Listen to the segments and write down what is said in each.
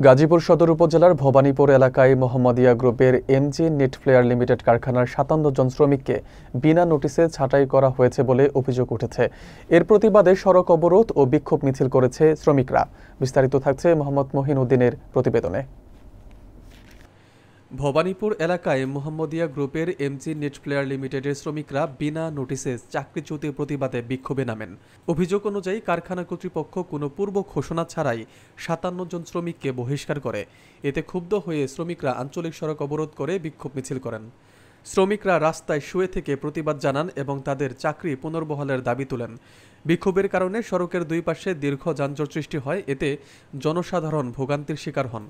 গাজীপুর সদর উপজেলার ভবানীপুর এলাকায় মোহাম্মদিয়া গ্রুপের এমজি নেট প্লেয়ার লিমিটেড কারখানার ৫৭ জন শ্রমিককে বিনা নোটিশে ছাঁটাই করা হয়েছে বলে অভিযোগ উঠেছে। এর প্রতিবাদে সড়ক অবরোধ ও বিক্ষোভ মিছিল করেছে শ্রমিকরা। বিস্তারিত থাকছে মোহাম্মদ মহিন উদ্দিনের প্রতিবেদনে। ভবানীপুর এলাকায় মোহাম্মদিয়া গ্রুপের এমজি নেট প্লেয়ার লিমিটেডের শ্রমিকরা বিনা নোটিশে চাকরিচ্যুতির প্রতিবাদে বিক্ষোভে নামেন। অভিযোগ অনুযায়ী কারখানা কর্তৃপক্ষ কোনো পূর্ব ঘোষণা ছাড়াই ৫৭ জন শ্রমিককে বহিষ্কার করে। এতে ক্ষুব্ধ হয়ে শ্রমিকরা আঞ্চলিক সড়ক অবরোধ করে বিক্ষোভ মিছিল করেন। শ্রমিকরা রাস্তায় শুয়ে থেকে প্রতিবাদ জানান এবং তাদের চাকরি পুনর্বহালের দাবি তোলেন। বিক্ষোভের কারণে সড়কের দুই পাশে দীর্ঘ যানজট সৃষ্টি হয়। এতে জনসাধারণ ভোগান্তির শিকার হন।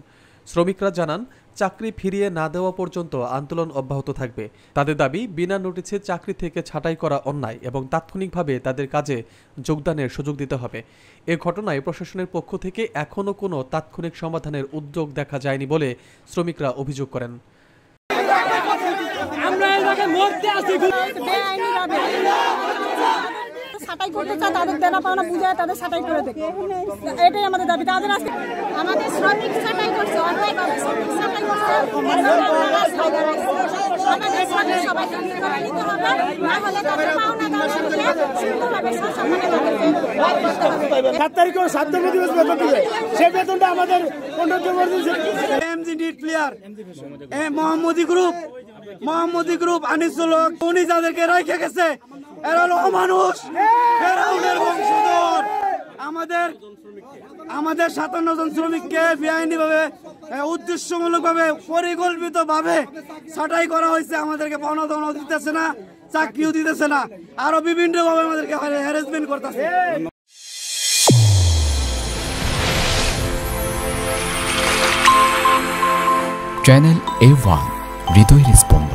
শ্রমিকরা জানান, চাকরি ফিরিয়ে না দেওয়া পর্যন্ত আন্দোলন অব্যাহত থাকবে। তাদের দাবি, বিনা নোটিশে চাকরি থেকে ছাঁটাই করা অন্যায় এবং তাৎক্ষণিকভাবে তাদের কাজে যোগদানের সুযোগ দিতে হবে। এ ঘটনায় প্রশাসনের পক্ষ থেকে এখনও কোনো তাৎক্ষণিক সমাধানের উদ্যোগ দেখা যায়নি বলে শ্রমিকরা অভিযোগ করেন। ছাঁটাই করতে চায়, তাদের দেনা পাওনা বুঝায় তাদের ছাঁটাই করে দেয়, এটাই আমাদের দাবি। তাদের আজকে আমাদের শ্রমিক ছাঁটাই করছে, অন্যায়ভাবে শ্রমিক ছাঁটাই করছে। আমাদের শ্রমিক সবাইকে নিতে হবে, না হলে তাদের পাওনা দাবি সুন্দরভাবে সসম্মানে তাদেরকে করতে হবে। 7 তারিখে 7 দিবস বেতন দিবে, সেই বেতনটা আমাদের 15 করে দিয়েছে। এমজি নেট প্লেয়ার মোহাম্মদী গ্রুপ আনিসুল হক, উনি যাদেরকে রেখে গেছে এরা হলো অমানুষ, ফেরাউনের বংশধর। আমাদের ৫৭ জন শ্রমিককে বেআইনিভাবে উদ্দেশ্যমূলকভাবে পরিকল্পিতভাবে ছাঁটাই করা হয়েছে। আমাদেরকে পাওনা দাওনা দিতেছে না, চাকরিও দিতেছে না, আরো বিভিন্নভাবে আমাদেরকে হ্যারাসমেন্ট করতেছে। চ্যানেল A1 হৃদয়ের স্পন্দন।